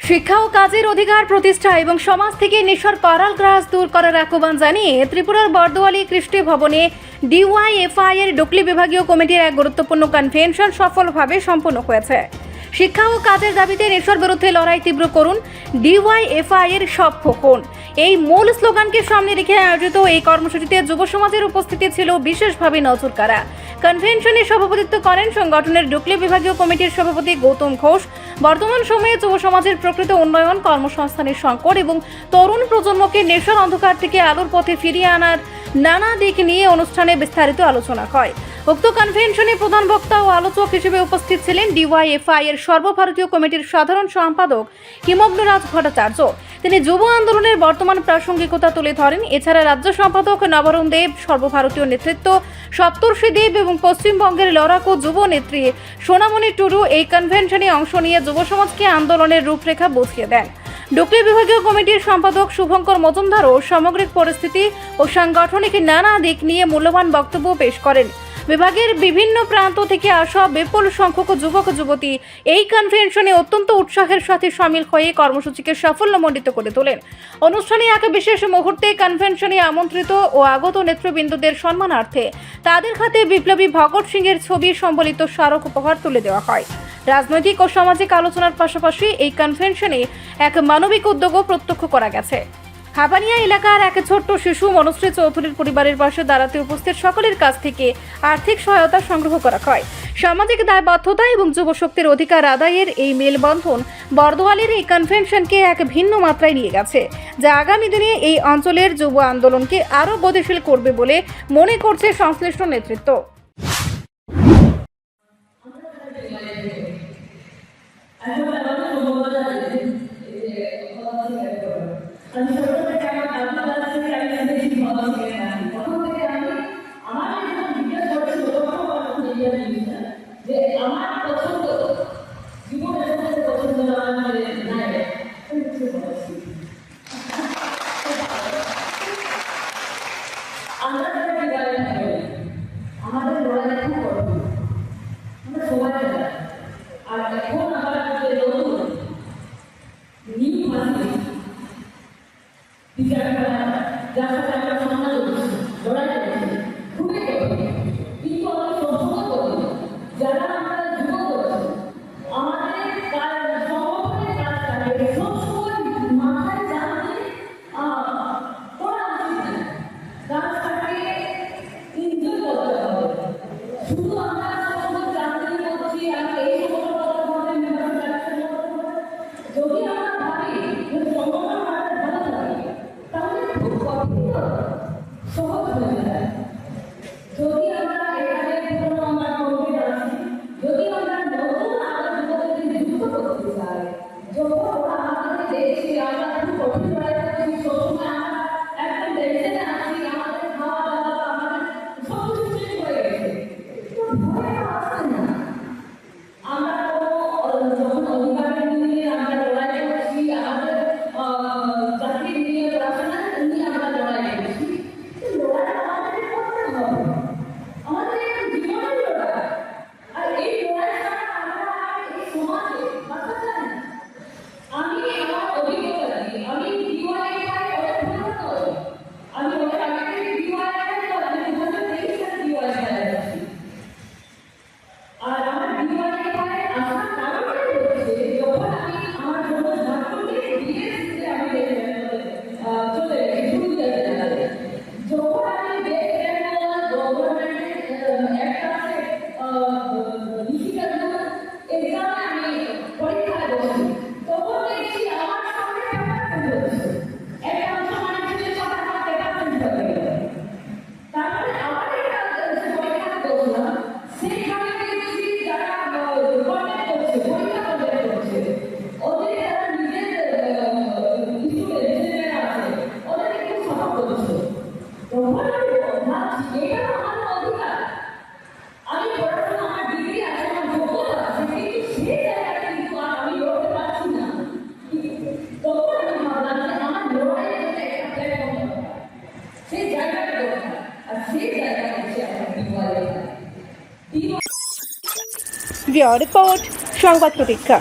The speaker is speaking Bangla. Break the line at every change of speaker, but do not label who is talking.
শিক্ষা ও কাজের অধিকার প্রতিষ্ঠা এবং সমাজ থেকে নেশার কারাল গ্রাস দূর করার আহ্বান জানিয়ে ত্রিপুরার বর্দোয়ালি কৃষ্টি ভবনে ডিওয়াইএফআই এর ডুকলি বিভাগীয় কমিটির এক গুরুত্বপূর্ণ কনভেনশন সফলভাবে সম্পন্ন হয়েছে। শিক্ষা ও কাজের দাবিতে নেশার বিরুদ্ধে লড়াই তীব্র করুন, ডিওয়াইএফআই এর সভ্য হন, এই মূল স্লোগানকে সামনে রেখে আয়োজিত এই কর্মসূচিতে যুব সমাজের উপস্থিতি ছিল বিশেষভাবে নজর কাড়া। কনভেনশনে সভাপতিত্ব করেন সংগঠনের ডুকলি বিভাগীয় কমিটির সভাপতি গৌতম ঘোষ। বর্তমান সময়ে যুব সমাজের প্রকৃত উন্নয়ন, কর্মসংস্থানের সংকট এবং তরুণ প্রজন্মকে নেশার অন্ধকার থেকে আলোর পথে ফিরিয়ে আনার নানা দিক নিয়ে অনুষ্ঠানে বিস্তারিত আলোচনা হয়। উক্ত কনভেনশনে প্রধান বক্তা ও আলোচক হিসেবে উপস্থিত ছিলেন ডিওয়াইএফআই এর সর্বভারতীয় কমিটির সাধারণ সম্পাদক হিমগ্নরাজ ভট্টাচার্য। তিনি যুব আন্দোলনের বর্তমান প্রাসঙ্গিকতা তুলে ধরেন। এছাড়া রাজ্য সম্পাদক নবরণ দেব, সর্বভারতীয় নেতৃত্ব সপ্তর্ষি দেব এবং পশ্চিমবঙ্গের লড়াকু যুব নেত্রী সোনামণি টুডু এই কনভেনশনে অংশ নিয়ে যুব সমাজকে আন্দোলনের রূপরেখা বুঝিয়ে দেন। ডুকলি বিভাগীয় কমিটির সম্পাদক শুভঙ্কর মজুমদারও সামগ্রিক পরিস্থিতি ও সাংগঠনিক নানা দিক নিয়ে মূল্যবান বক্তব্য পেশ করেন। বিভাগের বিভিন্ন প্রান্ত থেকে আসা বিপুল সংখ্যক যুবক যুবতী এই কনভেনশনে অত্যন্ত উৎসাহের সাথে সামিল হয়ে কর্মসূচিকে সাফল্যমণ্ডিত করে তোলেন। অনুষ্ঠানে এক বিশেষ মুহূর্তে কনভেনশনে আমন্ত্রিত ও আগত নেতৃবৃন্দদের সম্মানার্থে তাদের হাতে বিপ্লবী ভগৎ সিং এর ছবি সম্বলিত স্মারক উপহার তুলে দেওয়া হয়। রাজনৈতিক ও সামাজিক আলোচনার পাশাপাশি এই কনভেনশনে এক মানবিক উদ্যোগও প্রত্যক্ষ করা গেছে। হাবানিয়া এলাকার এক ছোট্ট শিশু মনুশ্রী চৌধুরীর পরিবারের পাশে দাঁড়াতে উপস্থিত সকলের কাছ থেকে আর্থিক সহায়তা সংগ্রহ করা হয়। সামাজিক দায়বদ্ধতা এবং যুবশক্তির অধিকার আদায়ের এই মেলবন্ধন বর্দোয়ালির এই কনভেনশনকে এক ভিন্ন মাত্রায় নিয়ে গেছে, যা আগামী দিনে এই অঞ্চলের যুব আন্দোলনকে আরও গতিশীল করবে বলে মনে করছে সংশ্লিষ্ট নেতৃত্ব।
আমাদের লড়াই খুব কঠিন, আমরা সবাই আর এখন আমরা নতুন নিউ ভাষী বিচার করা যার সাথে আমরা সমাজ লড়াই করছি খুবই কঠিন, কিন্তু আমরা সফল করি যারা আমরা যুবক করছি আমাদের সংগঠনের কাজ থাকে সবসময় মাথায় জানতে করা উচিত না, কাজটাকে এনজয় করতে হবে। শুধু আমরা সবসময় জানতে করছি আমি এই সংগঠন যদি আমরা ভাবি যে সংগঠন আমাদের ভালো লাগে তাহলে খুব কঠিন সহজ হয়ে যায়। যদি আমরা এখানে পুরনো আমরা কমিটি আছি, যদি আমরা নতুন আরো যুবকদের যুক্ত করতে চাই, যখন ওরা আমাদের দেখছি আমরা খুব কঠিন হয়ে যাচ্ছি, সবসময় আমরা একদম টেনশনে আছি, আমাদের খাওয়া দাওয়া আমাদের সব কিছু চেঞ্জ হয়ে গেছে, ভয় আসছে না। আমরা যখন অধিকার নিয়ে আমরা লড়াই করছি, আমাদের চাকরি নিয়ে পড়াশোনা নিয়ে আমরা লড়াই করছি, লড়াই আমাদের করতে হবে, আমাদের জীবনের লড়াই। আর এই লড়াই ছাড়া আমরা এই সমাজে বাঁচা যায় না। আমি আমার অভিজ্ঞতা দিই, আমি ডিওয়াইএফআই অনেক ভালো করি, আমি অনেক আগে থেকে ডিওয়াইএফআই করি, 2023 সালে ডিওয়াইএফআই আছি। আর আমার ডিওয়াইএফআই আসার কারণে হচ্ছে যখন আমি আমার জন্য ঝাড়খণ্ডে বিএসসিতে আমি চলে গেছি পুরুলিয়া জেলাতে, যখন আমি গভর্নমেন্টের একটা লিখিত এক্সামে আমি পরীক্ষায় বসি, তখন দেখছি আমার সামনে পেপার হচ্ছে একটা অংশ মানে ছিল সাথে আমার পেপার হয়ে গেল। তারপরে আবার একটা পরীক্ষা বসলাম, সেখানে দেখছি যারা কন্ট্যাক্ট করছে পরীক্ষা কন্ট্যাক্ট করছে ওদের যারা নিজের স্টুডেন্ট আছে ওদের একটু সাপোর্ট করছে। তখন আমি ভাবছি এটা আমার অধিকার, আমি পড়াশোনা আমার ডিগ্রি আছে, আমার যোগ্যতা আছে, কিন্তু সেই জায়গাটা কিন্তু আমি লড়তে পারছি না। তখন আমি ভাবলাম যে আমার লড়াইয়ের জন্য একটা প্ল্যাটফর্ম দরকার, সেই জায়গাটা দরকার, আর সেই জায়গা হচ্ছে আমার ডিওয়াইএফআই।
রিপোর্ট সংবাদ প্রতীক্ষা।